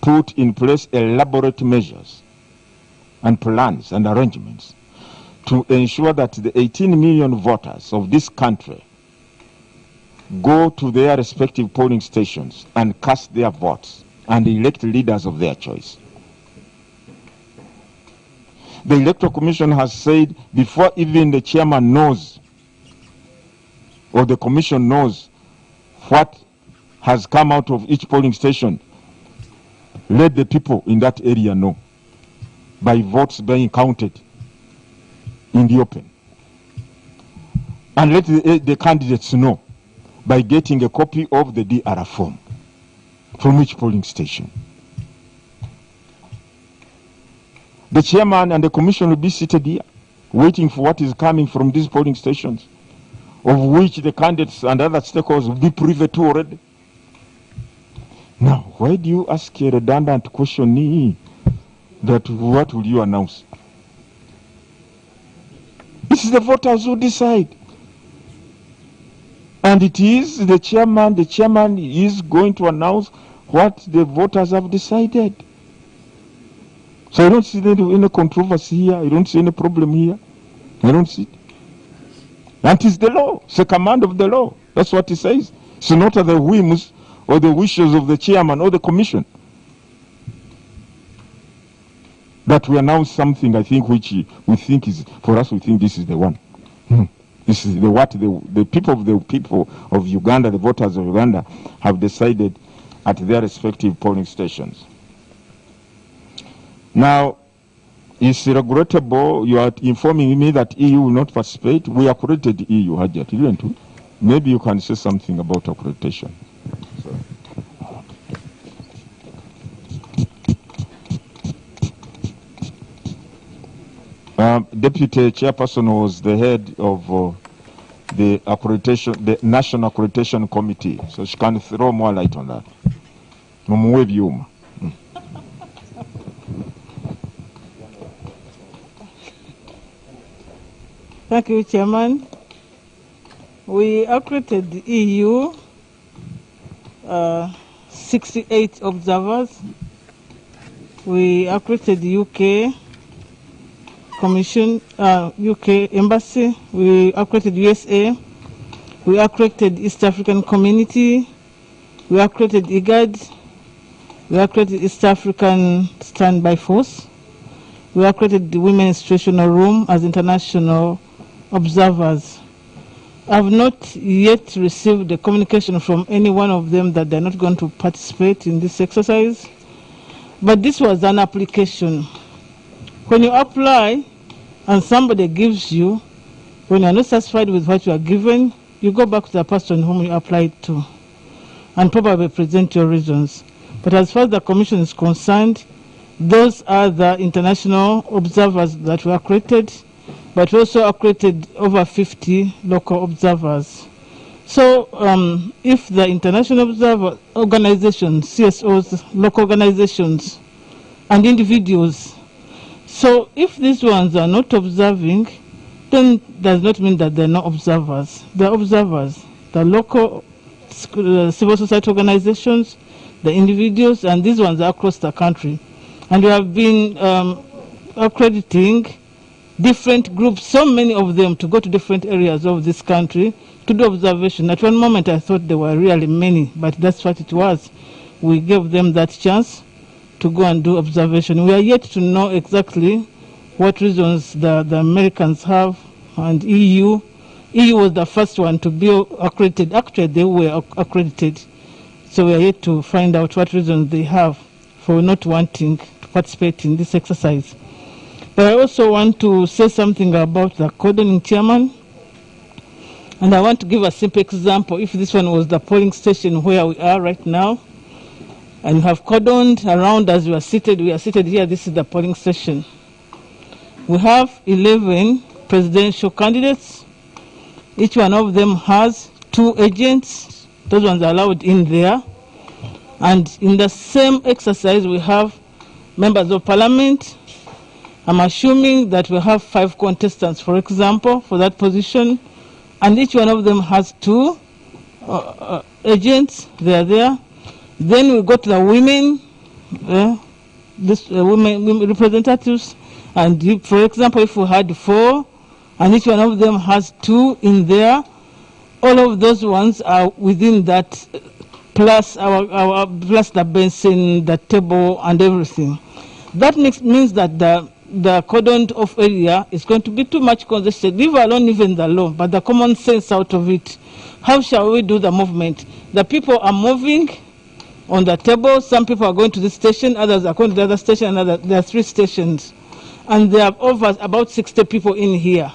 Speaker 1: put in place elaborate measures and plans and arrangements to ensure that the 18 million voters of this country go to their respective polling stations and cast their votes and elect leaders of their choice. The Electoral Commission has said before even the chairman knows or the commission knows what has come out of each polling station, let the people in that area know by votes being counted in the open. And let the candidates know by getting a copy of the DR form from each polling station. The chairman and the commission will be seated here, waiting for what is coming from these polling stations. of which the candidates and other stakeholders will be privy to already. Now, why do you ask a redundant question that what will you announce? This is the voters who decide. And it is the chairman is going to announce what the voters have decided. So I don't see any controversy here. I don't see any problem here. I don't see it. And it's the law. It's a command of the law. That's what it says. It's not the whims or the wishes of the chairman or the commission. That we announce something, I think, which we think is, for us, we think this is the one. This is the people of Uganda, the voters of Uganda, have decided at their respective polling stations. Now, it's regrettable you are informing me that EU will not participate. We accredited EU, Hajat, didn't we? Maybe you can say something about accreditation. Deputy Chairperson was the head of the accreditation, the National Accreditation Committee, so she can throw more light on that.
Speaker 10: Thank you, Chairman. We accredited the EU 68 observers. We accredited the UK Commission, UK Embassy. We accredited USA. We accredited East African Community. We accredited IGAD. We accredited East African Standby Force. We accredited the Women's Situational Room as international observers. I have not yet received a communication from any one of them that they're not going to participate in this exercise. But this was an application. When you apply and somebody gives you, when you're not satisfied with what you are given, you go back to the person whom you applied to and probably present your reasons. But as far as the Commission is concerned, those are the international observers that were accredited, but also accredited over 50 local observers. So if the international observer organizations, CSOs, local organizations, and individuals, so if these ones are not observing, then does not mean that they're not observers. They're observers. The local civil society organizations, the individuals, and these ones are across the country. And we have been accrediting different groups, so many of them, to go to different areas of this country to do observation. At one moment I thought there were really many, but that's what it was. We gave them that chance to go and do observation. We are yet to know exactly what reasons the Americans have, and EU. EU was the first one to be accredited. Actually, they were accredited. So we are yet to find out what reasons they have for not wanting to participate in this exercise. But I also want to say something about the cordoning, Chairman. And I want to give a simple example. If this one was the polling station where we are right now, and we have cordoned around as we are seated here, this is the polling station. We have 11 presidential candidates. Each one of them has 2 agents. Those ones are allowed in there. And in the same exercise, we have members of parliament. I'm assuming that we have 5 contestants, for example, for that position. And each one of them has 2 agents. They are there. Then we go to the women, women representatives. And for example, if we had 4, and each one of them has 2 in there, all of those ones are within that, plus our plus the basin, the table, and everything. That means that the cordoned off area is going to be too much congested, leave alone even the law, but the common sense out of it. How shall we do the movement? The people are moving on the table. Some people are going to this station, others are going to the other station, and there are 3 stations. And there are over about 60 people in here.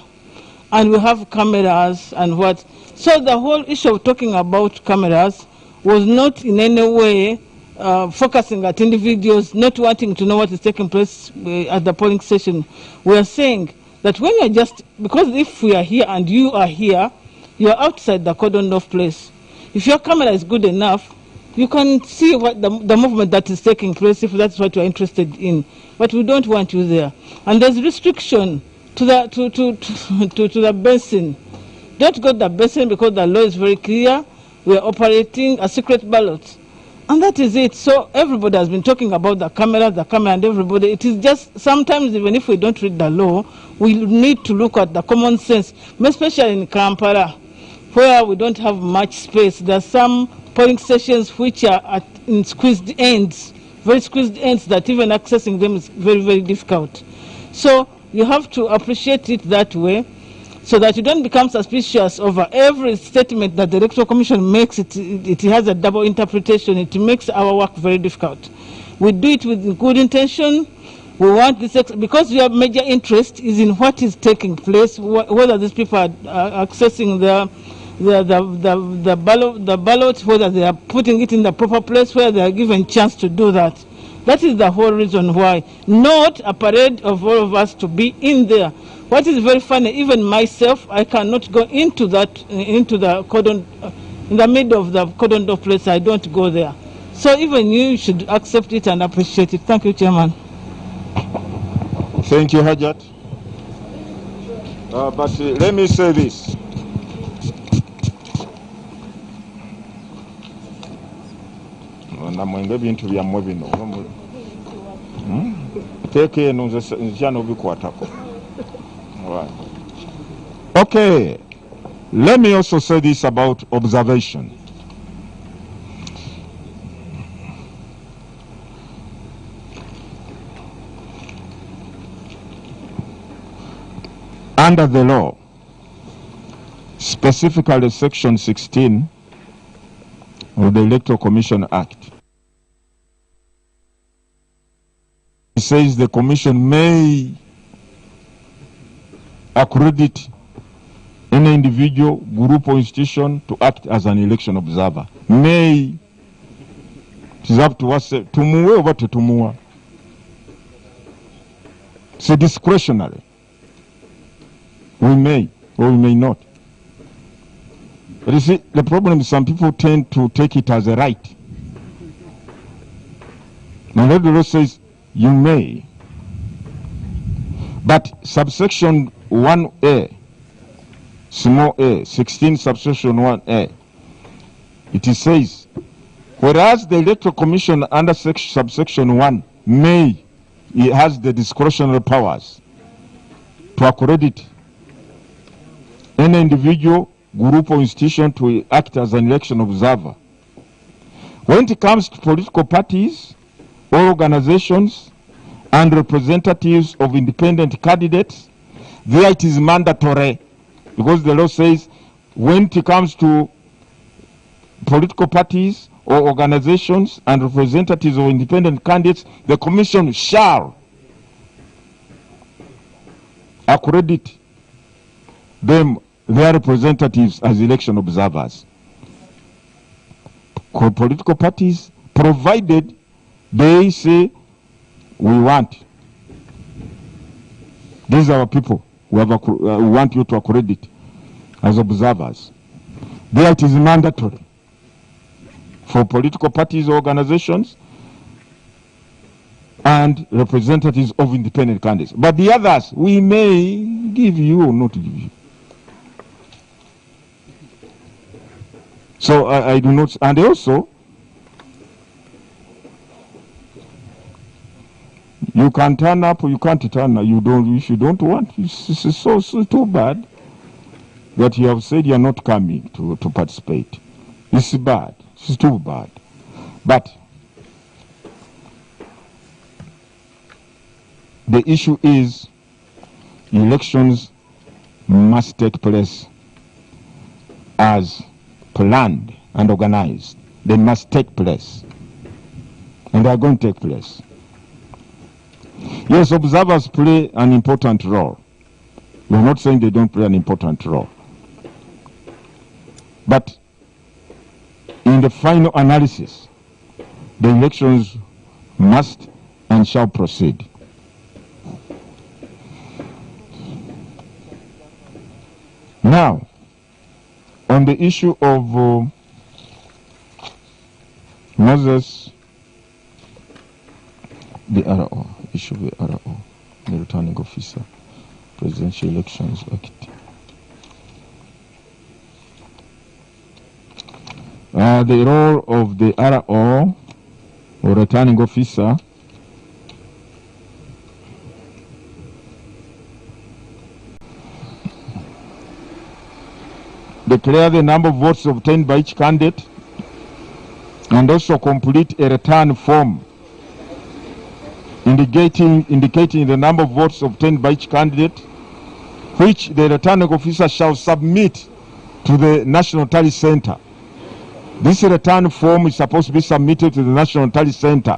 Speaker 10: And we have cameras and what. So the whole issue of talking about cameras was not in any way focusing at individuals, not wanting to know what is taking place at the polling station. We are saying that when you're just, because if we are here and you are here, you are outside the cordoned off place. If your camera is good enough, you can see what the movement that is taking place if that's what you're interested in. But we don't want you there. And there's restriction to the to the basin. Don't go to the basin because the law is very clear. We are operating a secret ballot. And that is it. So everybody has been talking about the camera and everybody. It is just sometimes even if we don't read the law, we need to look at the common sense, especially in Kampala, where we don't have much space. There are some polling stations which are in squeezed ends, very squeezed ends that even accessing them is very, very difficult. So you have to appreciate it that way, so that you don't become suspicious over every statement that the Electoral Commission makes. It has a double interpretation. It makes our work very difficult. We do it with good intention. We want this, because your major interest is in what is taking place, whether these people are accessing the ballot, whether they are putting it in the proper place, where they are given chance to do that. That is the whole reason why. Not a parade of all of us to be in there. What is very funny, even myself, I cannot go into the cordon, in the middle of the cordon off place. I don't go there. So even you should accept it and appreciate it. Thank you, Chairman.
Speaker 1: Thank you, Hajat. But let me say this. Namwenge bintu byammwe bino teeka eno nzija n'obikwatako. Okay, let me also say this about observation. Under the law, specifically Section 16 of the Electoral Commission Act, it says the Commission may accredit any individual, group or institution to act as an election observer. May. It is up to us. Tumuwe over to tumuwa. It's discretionary. We may or we may not. But you see, the problem is some people tend to take it as a right. Now the law says you may. But subsection 1A, small a, 16 subsection 1A, it says, whereas the Electoral Commission under subsection 1 may, it has the discretionary powers to accredit any individual, group or institution to act as an election observer. When it comes to political parties or organizations and representatives of independent candidates, there it is mandatory, because the law says when it comes to political parties or organizations and representatives of independent candidates, the Commission shall accredit them, their representatives, as election observers. Political parties, provided they say, we want, these are our people we want you to accredit as observers. There it is mandatory for political parties or organizations and representatives of independent candidates. But the others, we may give you or not give you. So I do not, and also, you can turn up or you can't turn up. If you don't want, it's so too bad that you have said you are not coming to participate. It's bad. It's too bad. But the issue is elections must take place as planned and organized. They must take place. And they are going to take place. Yes, observers play an important role. We are not saying they don't play an important role. But in the final analysis, the elections must and shall proceed. Now, On the issue of Moses, the RO, issue of the RO, the returning officer, Presidential Elections Act. The role of the RO, or returning officer, declare the number of votes obtained by each candidate and also complete a return form indicating the number of votes obtained by each candidate, which the returning officer shall submit to the National Tally Center. This return form is supposed to be submitted to the National Tally Center